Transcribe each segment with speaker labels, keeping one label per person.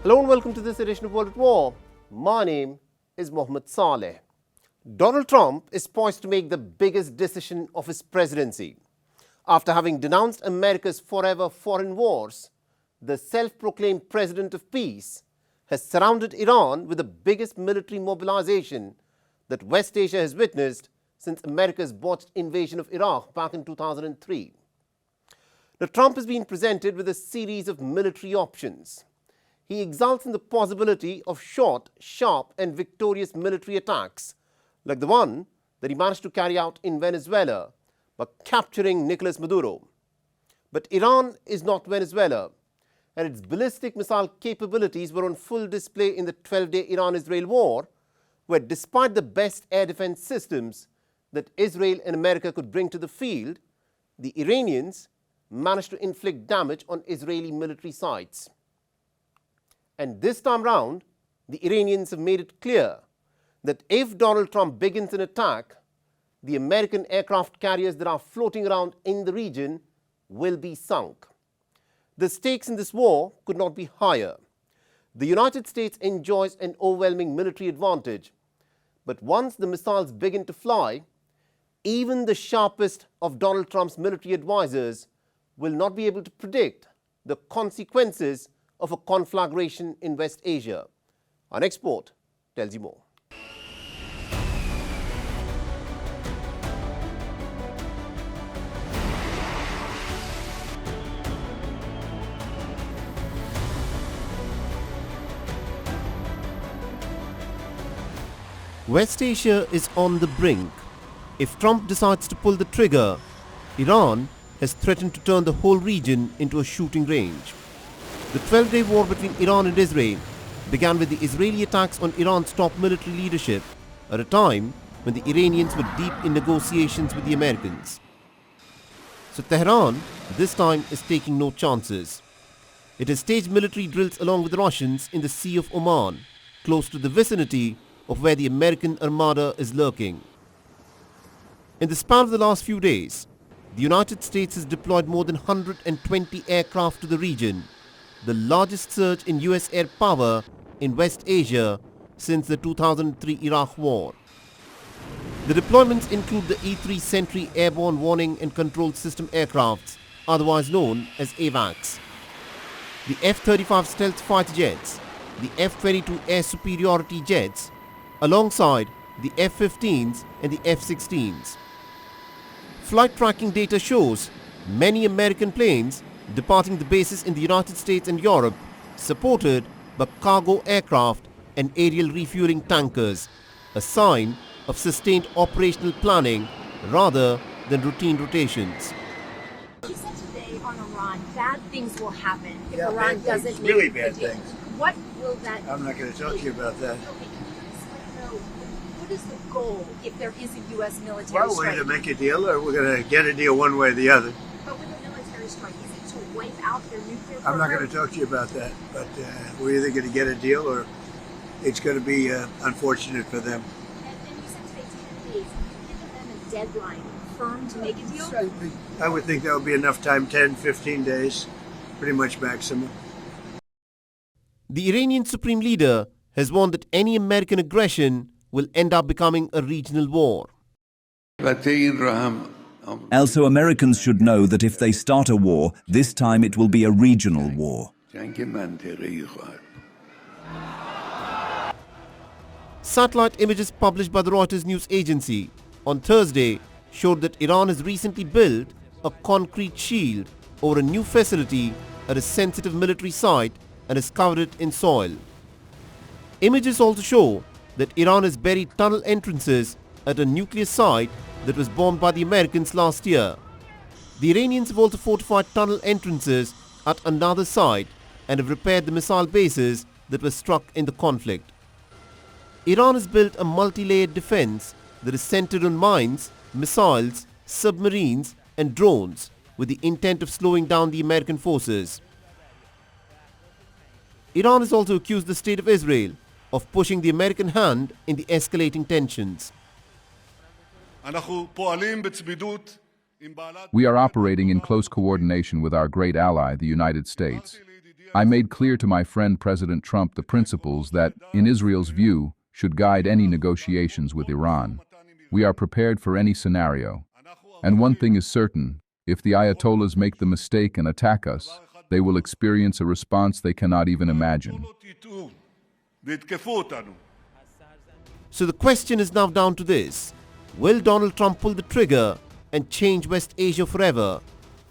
Speaker 1: Hello and welcome to this edition of World at War. My name is Mohammed Saleh. Donald Trump is poised to make the biggest decision of his presidency. After having denounced America's forever foreign wars, the self-proclaimed president of peace has surrounded Iran with the biggest military mobilization that West Asia has witnessed since America's botched invasion of Iraq back in 2003. Now, Trump has been presented with a series of military options. He exults in the possibility of short, sharp and victorious military attacks, like the one that he managed to carry out in Venezuela by capturing Nicolas Maduro. But Iran is not Venezuela, and its ballistic missile capabilities were on full display in the 12-day Iran-Israel war, where despite the best air defense systems that Israel and America could bring to the field, the Iranians managed to inflict damage on Israeli military sites. And this time round, the Iranians have made it clear that if Donald Trump begins an attack, the American aircraft carriers that are floating around in the region will be sunk. The stakes in this war could not be higher. The United States enjoys an overwhelming military advantage, but once the missiles begin to fly, even the sharpest of Donald Trump's military advisors will not be able to predict the consequences of a conflagration in West Asia. Our next report tells you more. West Asia is on the brink. If Trump decides to pull the trigger, Iran has threatened to turn the whole region into a shooting range. The 12-day war between Iran and Israel began with the Israeli attacks on Iran's top military leadership at a time when the Iranians were deep in negotiations with the Americans. So Tehran this time is taking no chances. It has staged military drills along with the Russians in the Sea of Oman, close to the vicinity of where the American armada is lurking. In the span of the last few days, the United States has deployed more than 120 aircraft to the region, the largest surge in US air power in West Asia since the 2003 Iraq War. The deployments include the E-3 Sentry Airborne Warning and Control System aircrafts, otherwise known as AWACS, the F-35 stealth fighter jets, the F-22 air superiority jets, alongside the F-15s and the F-16s. Flight tracking data shows many American planes departing the bases in the United States and Europe, supported by cargo aircraft and aerial refueling tankers, a sign of sustained operational planning rather than routine rotations.
Speaker 2: You said today on Iran, bad things will happen if Iran
Speaker 3: bad
Speaker 2: doesn't
Speaker 3: things,
Speaker 2: make
Speaker 3: really
Speaker 2: a
Speaker 3: bad
Speaker 2: deal.
Speaker 3: things.
Speaker 2: What will that
Speaker 3: I'm not going to talk to you about that.
Speaker 2: Okay, can you just let me know, what is the goal if there is a U.S. military
Speaker 3: Well, we're
Speaker 2: strike?
Speaker 3: going to make a deal, or we're going to get a deal one way or the other.
Speaker 2: But with a military strike, is it to wipe out their nuclear
Speaker 3: I'm not
Speaker 2: program?
Speaker 3: going to talk to you about that, but we're either going to get a deal or it's going to be unfortunate for them.
Speaker 2: And you said today 10 days. Have you given them a deadline firm to make a deal?
Speaker 3: I would think that would be enough time, 10, 15 days, pretty much maximum.
Speaker 1: The Iranian Supreme Leader has warned that any American aggression will end up becoming a regional war.
Speaker 4: Also, Americans should know that if they start a war, this time it will be a regional war.
Speaker 1: Satellite images published by the Reuters news agency on Thursday showed that Iran has recently built a concrete shield over a new facility at a sensitive military site and has covered it in soil. Images also show that Iran has buried tunnel entrances at a nuclear site that was bombed by the Americans last year. The Iranians have also fortified tunnel entrances at another site and have repaired the missile bases that were struck in the conflict. Iran has built a multi-layered defense that is centered on mines, missiles, submarines and drones with the intent of slowing down the American forces. Iran has also accused the State of Israel of pushing the American hand in the escalating tensions.
Speaker 5: We are operating in close coordination with our great ally, the United States. I made clear to my friend President Trump the principles that, in Israel's view, should guide any negotiations with Iran. We are prepared for any scenario. And one thing is certain, if the Ayatollahs make the mistake and attack us, they will experience a response they cannot even imagine.
Speaker 1: So the question is now down to this: will Donald Trump pull the trigger and change West Asia forever,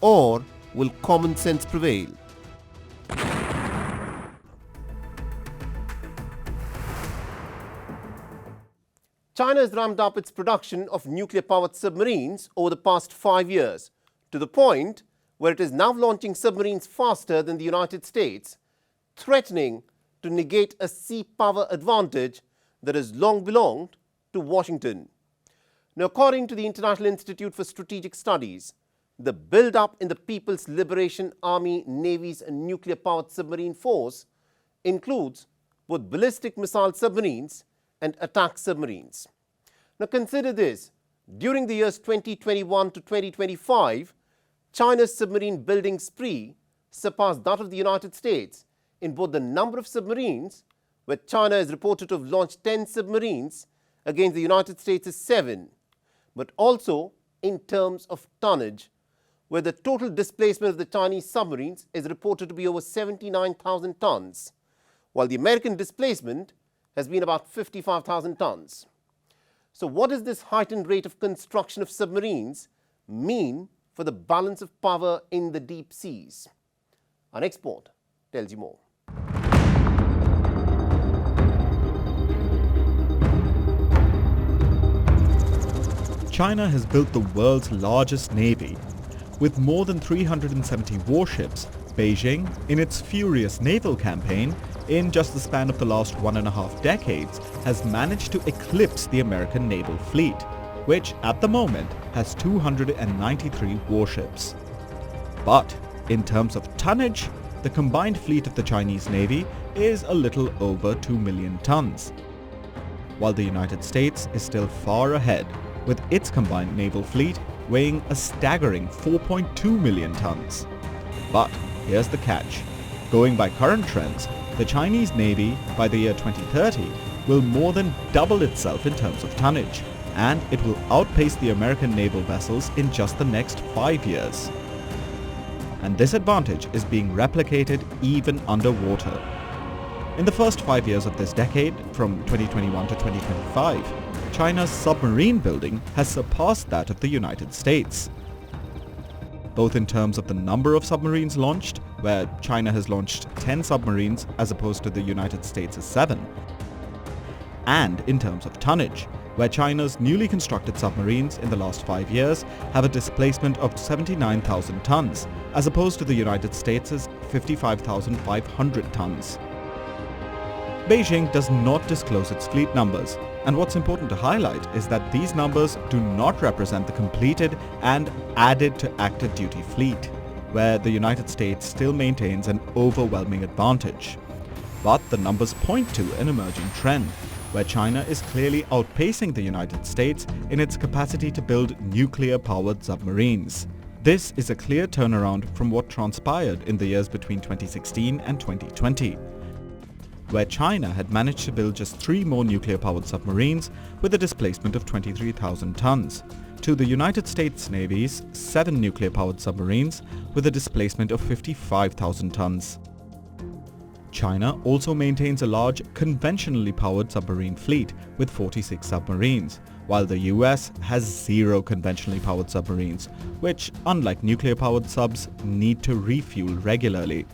Speaker 1: or will common sense prevail? China has ramped up its production of nuclear-powered submarines over the past 5 years, to the point where it is now launching submarines faster than the United States, threatening to negate a sea power advantage that has long belonged to Washington. Now, according to the International Institute for Strategic Studies, the build-up in the People's Liberation Army Navy's nuclear-powered submarine force includes both ballistic missile submarines and attack submarines. Now consider this: during the years 2021 to 2025, China's submarine building spree surpassed that of the United States in both the number of submarines, where China is reported to have launched 10 submarines against the United States' 7, but also in terms of tonnage, where the total displacement of the Chinese submarines is reported to be over 79,000 tons, while the American displacement has been about 55,000 tons. So what does this heightened rate of construction of submarines mean for the balance of power in the deep seas? Our next report tells you more.
Speaker 6: China has built the world's largest navy. With more than 370 warships, Beijing, in its furious naval campaign, in just the span of the last 1.5 decades, has managed to eclipse the American naval fleet, which at the moment has 293 warships. But in terms of tonnage, the combined fleet of the Chinese Navy is a little over 2 million tons, while the United States is still far ahead, with its combined naval fleet weighing a staggering 4.2 million tons. But here's the catch. Going by current trends, the Chinese Navy, by the year 2030, will more than double itself in terms of tonnage, and it will outpace the American naval vessels in just the next 5 years. And this advantage is being replicated even underwater. In the first 5 years of this decade, from 2021 to 2025, China's submarine building has surpassed that of the United States, both in terms of the number of submarines launched, where China has launched 10 submarines as opposed to the United States' 7, and in terms of tonnage, where China's newly constructed submarines in the last 5 years have a displacement of 79,000 tons, as opposed to the United States' 55,500 tons. Beijing does not disclose its fleet numbers, and what's important to highlight is that these numbers do not represent the completed and added to active duty fleet, where the United States still maintains an overwhelming advantage. But the numbers point to an emerging trend, where China is clearly outpacing the United States in its capacity to build nuclear-powered submarines. This is a clear turnaround from what transpired in the years between 2016 and 2020. Where China had managed to build just 3 more nuclear-powered submarines with a displacement of 23,000 tons, to the United States Navy's 7 nuclear-powered submarines with a displacement of 55,000 tons. China also maintains a large conventionally powered submarine fleet with 46 submarines, while the US has 0 conventionally powered submarines, which, unlike nuclear-powered subs, need to refuel regularly.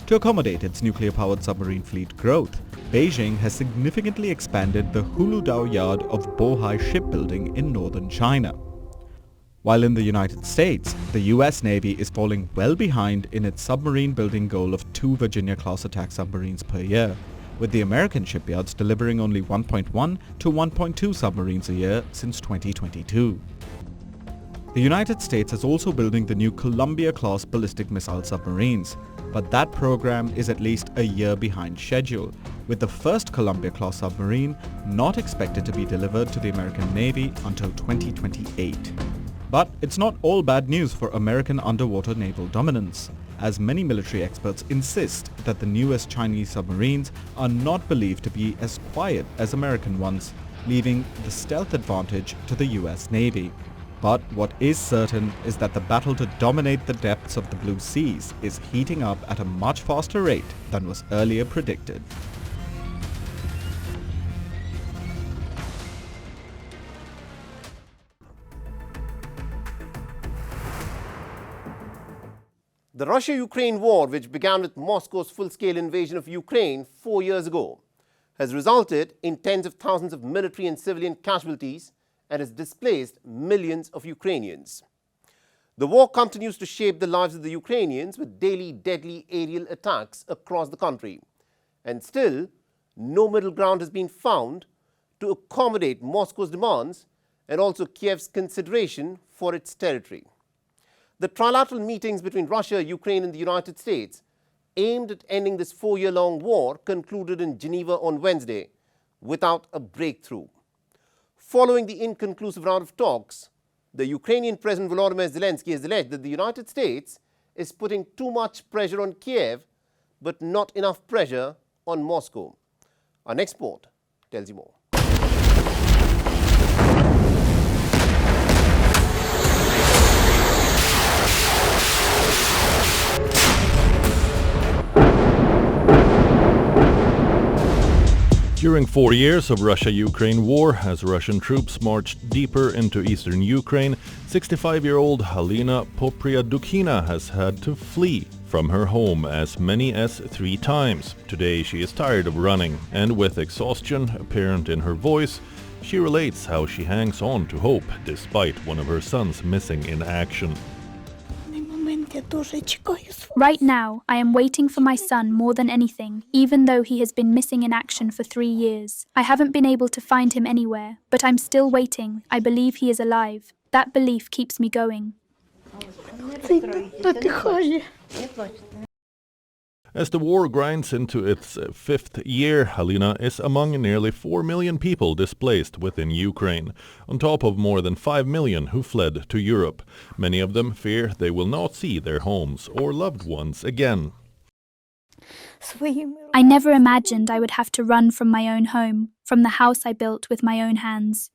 Speaker 6: To accommodate its nuclear-powered submarine fleet growth, Beijing has significantly expanded the Huludao yard of Bohai shipbuilding in northern China. While in the United States, the US Navy is falling well behind in its submarine building goal of 2 Virginia-class attack submarines per year, with the American shipyards delivering only 1.1 to 1.2 submarines a year since 2022. The United States is also building the new Columbia-class ballistic missile submarines, but that program is at least a year behind schedule, with the first Columbia-class submarine not expected to be delivered to the American Navy until 2028. But it's not all bad news for American underwater naval dominance, as many military experts insist that the newest Chinese submarines are not believed to be as quiet as American ones, leaving the stealth advantage to the US Navy. But what is certain is that the battle to dominate the depths of the Blue Seas is heating up at a much faster rate than was earlier predicted.
Speaker 1: The Russia-Ukraine war, which began with Moscow's full-scale invasion of Ukraine 4 years ago, has resulted in tens of thousands of military and civilian casualties and has displaced millions of Ukrainians. The war continues to shape the lives of the Ukrainians with daily deadly aerial attacks across the country. And still, no middle ground has been found to accommodate Moscow's demands and also Kiev's consideration for its territory. The trilateral meetings between Russia, Ukraine and the United States aimed at ending this 4-year-long war concluded in Geneva on Wednesday without a breakthrough. Following the inconclusive round of talks, the Ukrainian President Volodymyr Zelensky has alleged that the United States is putting too much pressure on Kiev but not enough pressure on Moscow. Our next report tells you more.
Speaker 7: During 4 years of Russia-Ukraine war, as Russian troops marched deeper into eastern Ukraine, 65-year-old Halina Popriadukina has had to flee from her home as many as 3 times. Today she is tired of running, and with exhaustion apparent in her voice, she relates how she hangs on to hope despite one of her sons missing in action.
Speaker 8: Right now, I am waiting for my son more than anything, even though he has been missing in action for 3 years. I haven't been able to find him anywhere, but I'm still waiting. I believe he is alive. That belief keeps me going.
Speaker 7: As the war grinds into its 5th year, Halina is among nearly 4 million people displaced within Ukraine, on top of more than 5 million who fled to Europe. Many of them fear they will not see their homes or loved ones again.
Speaker 8: I never imagined I would have to run from my own home, from the house I built with my own hands.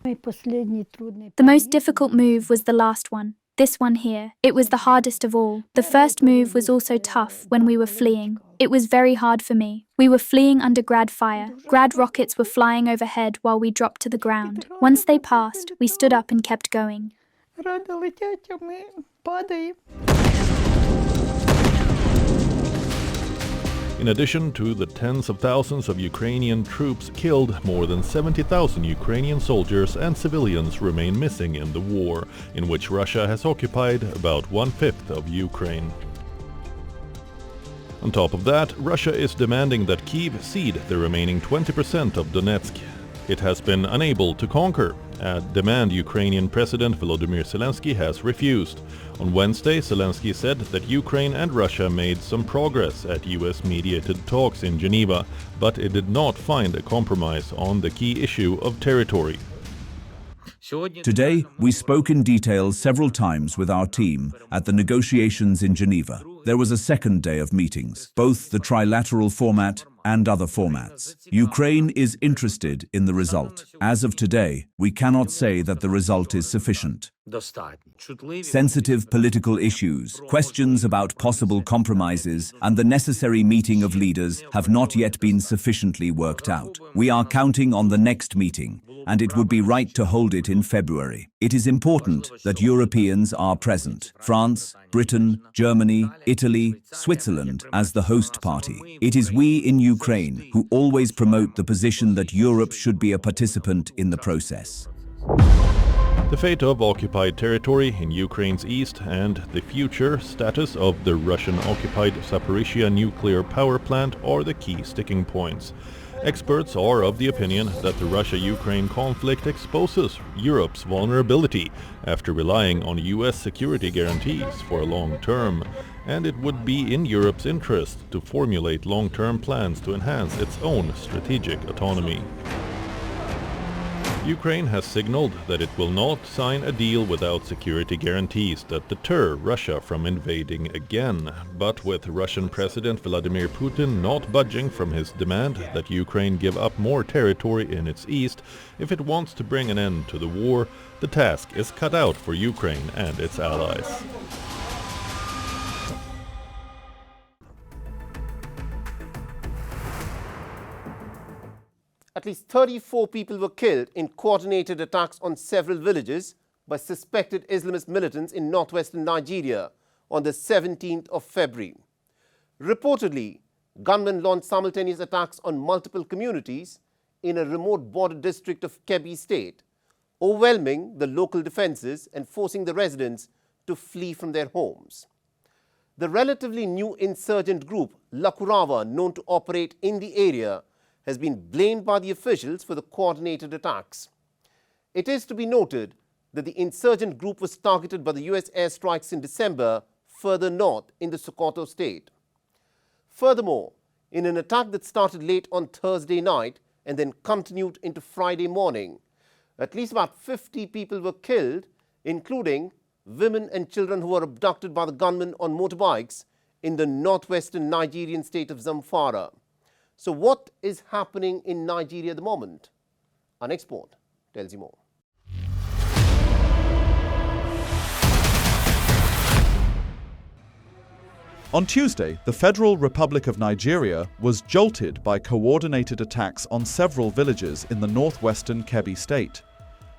Speaker 8: The most difficult move was the last one. This one here. It was the hardest of all. The first move was also tough when we were fleeing. It was very hard for me. We were fleeing under Grad fire. Grad rockets were flying overhead while we dropped to the ground. Once they passed, we stood up and kept going.
Speaker 7: In addition to the tens of thousands of Ukrainian troops killed, more than 70,000 Ukrainian soldiers and civilians remain missing in the war, in which Russia has occupied about 1/5 of Ukraine. On top of that, Russia is demanding that Kyiv cede the remaining 20% of Donetsk it has been unable to conquer, a demand Ukrainian President Volodymyr Zelensky has refused. On Wednesday, Zelensky said that Ukraine and Russia made some progress at US-mediated talks in Geneva, but it did not find a compromise on the key issue of territory.
Speaker 4: Today, we spoke in detail several times with our team at the negotiations in Geneva. There was a second day of meetings, both the trilateral format and other formats. Ukraine is interested in the result. As of today, we cannot say that the result is sufficient. Sensitive political issues, questions about possible compromises, and the necessary meeting of leaders have not yet been sufficiently worked out. We are counting on the next meeting, and it would be right to hold it in February. It is important that Europeans are present. France, Britain, Germany, Italy, Switzerland as the host party. It is we in Ukraine who always promote the position that Europe should be a participant in the process.
Speaker 7: The fate of occupied territory in Ukraine's east and the future status of the Russian-occupied Zaporizhzhia nuclear power plant are the key sticking points. Experts are of the opinion that the Russia-Ukraine conflict exposes Europe's vulnerability after relying on US security guarantees for a long term, and it would be in Europe's interest to formulate long-term plans to enhance its own strategic autonomy. Ukraine has signaled that it will not sign a deal without security guarantees that deter Russia from invading again. But with Russian President Vladimir Putin not budging from his demand that Ukraine give up more territory in its east if it wants to bring an end to the war, the task is cut out for Ukraine and its allies.
Speaker 1: At least 34 people were killed in coordinated attacks on several villages by suspected Islamist militants in northwestern Nigeria on the 17th of February. Reportedly, gunmen launched simultaneous attacks on multiple communities in a remote border district of Kebbi State, overwhelming the local defenses and forcing the residents to flee from their homes. The relatively new insurgent group, Lakurawa, known to operate in the area, has been blamed by the officials for the coordinated attacks. It is to be noted that the insurgent group was targeted by the US airstrikes in December further north in the Sokoto state. Furthermore, in an attack that started late on Thursday night and then continued into Friday morning, at least about 50 people were killed, including women and children who were abducted by the gunmen on motorbikes in the northwestern Nigerian state of Zamfara. So what is happening in Nigeria at the moment? Our next report tells you more.
Speaker 6: On Tuesday, the Federal Republic of Nigeria was jolted by coordinated attacks on several villages in the northwestern Kebbi state.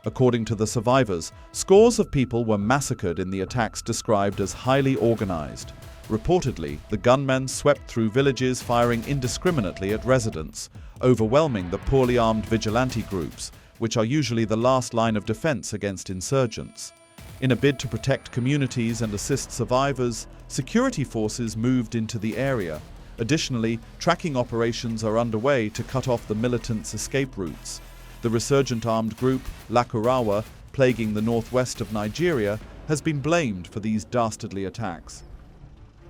Speaker 6: According to the survivors, scores of people were massacred in the attacks described as highly organized. Reportedly, the gunmen swept through villages firing indiscriminately at residents, overwhelming the poorly armed vigilante groups, which are usually the last line of defense against insurgents. In a bid to protect communities and assist survivors, security forces moved into the area. Additionally, tracking operations are underway to cut off the militants' escape routes. The resurgent armed group, Lakurawa, plaguing the northwest of Nigeria, has been blamed for these dastardly attacks.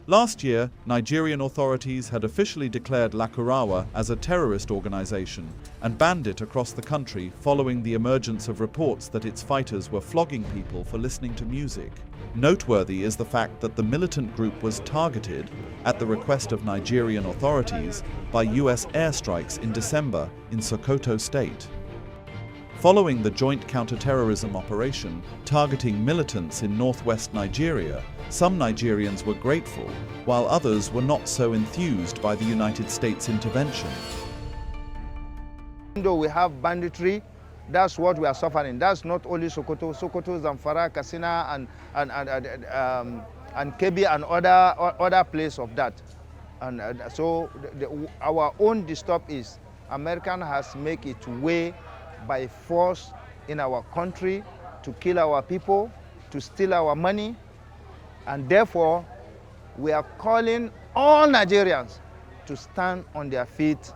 Speaker 6: Last year, Nigerian authorities had officially declared Lakurawa as a terrorist organization and banned it across the country following the emergence of reports that its fighters were flogging people for listening to music. Noteworthy is the fact that the militant group was targeted, at the request of Nigerian authorities, by US airstrikes in December in Sokoto state. Following the joint counterterrorism operation targeting militants in northwest Nigeria, some Nigerians were grateful, while others were not so enthused by the United States intervention.
Speaker 9: Even though we have banditry, that's what we are suffering. That's not only Sokoto, Zamfara, Katsina, and Kebbi and other places of that. And so our own disturb is American has made its way by force in our country to kill our people, to steal our money, and therefore we are calling all Nigerians to stand on their feet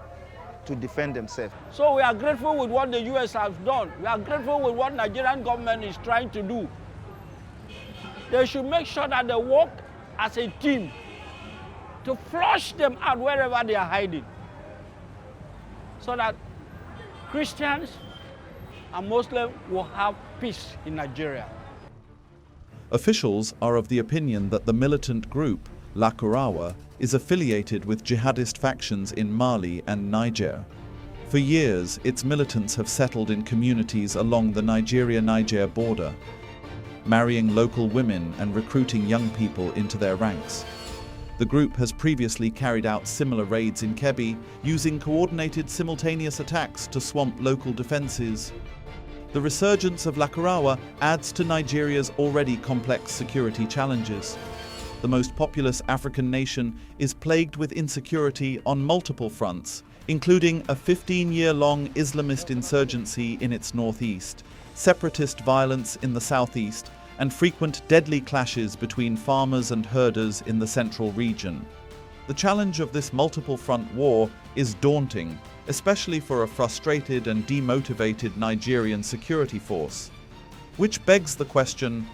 Speaker 9: to defend themselves.
Speaker 10: So we are grateful with what the US has done. We are grateful with what Nigerian government is trying to do. They should make sure that they work as a team to flush them out wherever they are hiding, so that Christians and Muslims will have peace in Nigeria.
Speaker 6: Officials are of the opinion that the militant group, Lakurawa, is affiliated with jihadist factions in Mali and Niger. For years, its militants have settled in communities along the Nigeria-Niger border, marrying local women and recruiting young people into their ranks. The group has previously carried out similar raids in Kebbi, using coordinated simultaneous attacks to swamp local defenses. The resurgence of Lakurawa adds to Nigeria's already complex security challenges. The most populous African nation is plagued with insecurity on multiple fronts, including a 15-year-long Islamist insurgency in its northeast, separatist violence in the southeast, and frequent deadly clashes between farmers and herders in the central region. The challenge of this multiple-front war is daunting, especially for a frustrated and demotivated Nigerian security force. Which begs the question,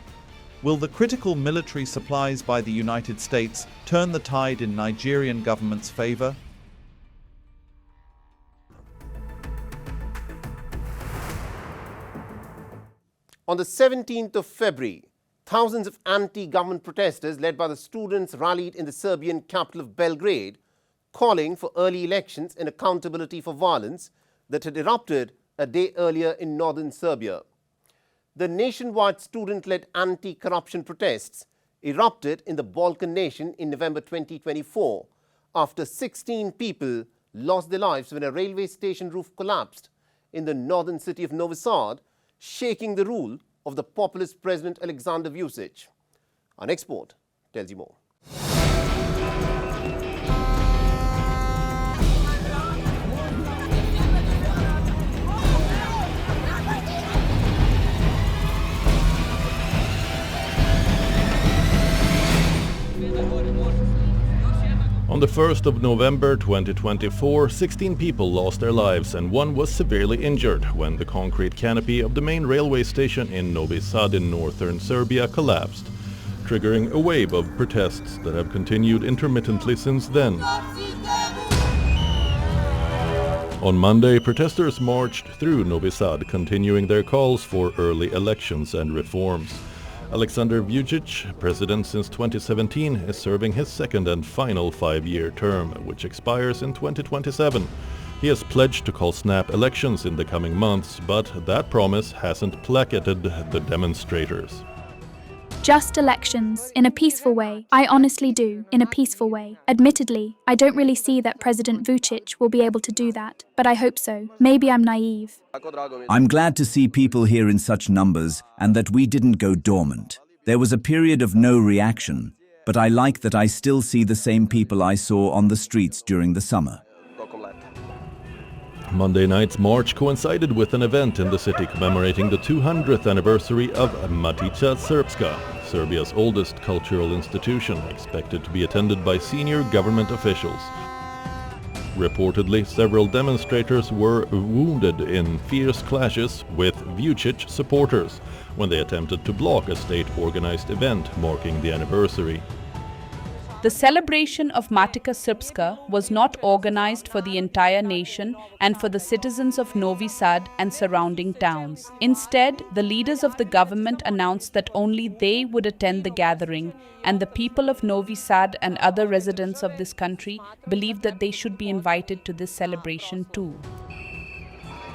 Speaker 6: will the critical military supplies by the United States turn the tide in Nigerian government's favor?
Speaker 1: On the 17th of February, thousands of anti-government protesters led by the students rallied in the Serbian capital of Belgrade, calling for early elections and accountability for violence that had erupted a day earlier in northern Serbia. The nationwide student-led anti-corruption protests erupted in the Balkan nation in November 2024 after 16 people lost their lives when a railway station roof collapsed in the northern city of Novi Sad, shaking the rule of the populist President Alexander Vučić. Our next report tells you more.
Speaker 7: On the 1st of November 2024, 16 people lost their lives and one was severely injured when the concrete canopy of the main railway station in Novi Sad in northern Serbia collapsed, triggering a wave of protests that have continued intermittently since then. On Monday, protesters marched through Novi Sad, continuing their calls for early elections and reforms. Alexander Vučić, president since 2017, is serving his second and final 5-year term, which expires in 2027. He has pledged to call snap elections in the coming months, but that promise hasn't placated the demonstrators.
Speaker 8: Just elections, in a peaceful way. I honestly do, in a peaceful way. Admittedly, I don't really see that President Vučić will be able to do that, but I hope so. Maybe I'm naive.
Speaker 4: I'm glad to see people here in such numbers and that we didn't go dormant. There was a period of no reaction, but I like that I still see the same people I saw on the streets during the summer.
Speaker 7: Monday night's march coincided with an event in the city commemorating the 200th anniversary of Matica Srpska, Serbia's oldest cultural institution, expected to be attended by senior government officials. Reportedly, several demonstrators were wounded in fierce clashes with Vučić supporters when they attempted to block a state-organized event marking the anniversary.
Speaker 11: The celebration of Matica Srpska was not organized for the entire nation and for the citizens of Novi Sad and surrounding towns. Instead, the leaders of the government announced that only they would attend the gathering, and the people of Novi Sad and other residents of this country believed that they should be invited to this celebration too.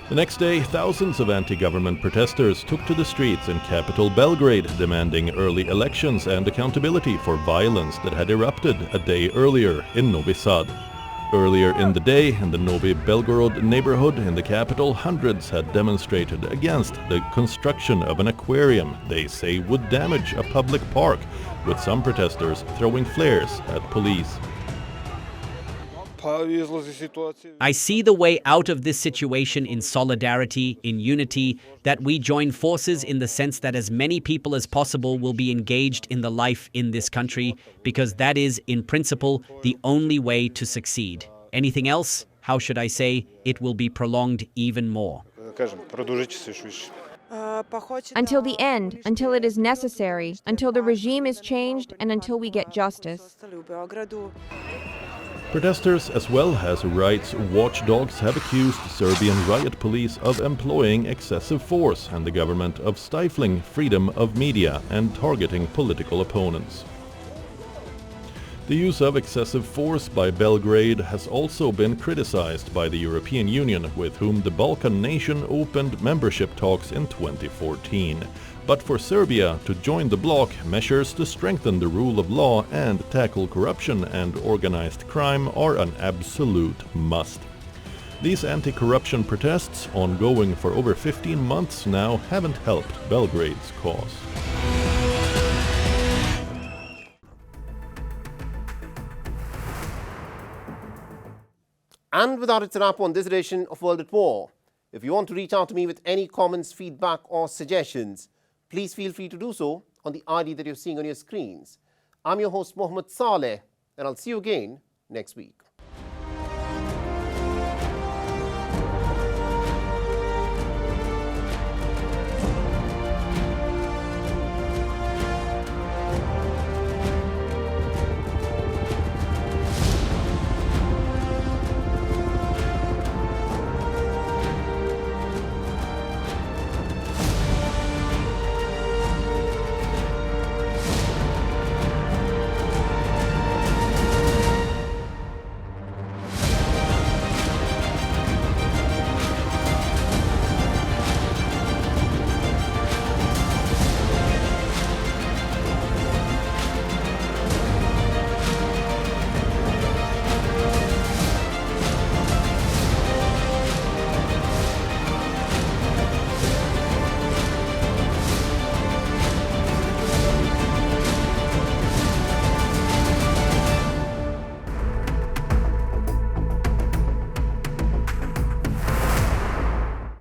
Speaker 7: The next day, thousands of anti-government protesters took to the streets in capital Belgrade, demanding early elections and accountability for violence that had erupted a day earlier in Novi Sad. Earlier in the day, in the Novi Belgorod neighborhood in the capital, hundreds had demonstrated against the construction of an aquarium they say would damage a public park, with some protesters throwing flares at police.
Speaker 12: I see the way out of this situation in solidarity, in unity, that we join forces in the sense that as many people as possible will be engaged in the life in this country, because that is, in principle, the only way to succeed. Anything else, how should I say, it will be prolonged even more.
Speaker 13: Until the end, until it is necessary, until the regime is changed, and until we get justice.
Speaker 7: Protesters as well as rights watchdogs have accused Serbian riot police of employing excessive force and the government of stifling freedom of media and targeting political opponents. The use of excessive force by Belgrade has also been criticized by the European Union, with whom the Balkan nation opened membership talks in 2014. But for Serbia to join the bloc, measures to strengthen the rule of law and tackle corruption and organized crime are an absolute must. These anti-corruption protests, ongoing for over 15 months now, haven't helped Belgrade's cause.
Speaker 1: And with that, it's a wrap on this edition of World at War. If you want to reach out to me with any comments, feedback or suggestions, please feel free to do so on the ID that you're seeing on your screens. I'm your host, Mohammed Saleh, and I'll see you again next week.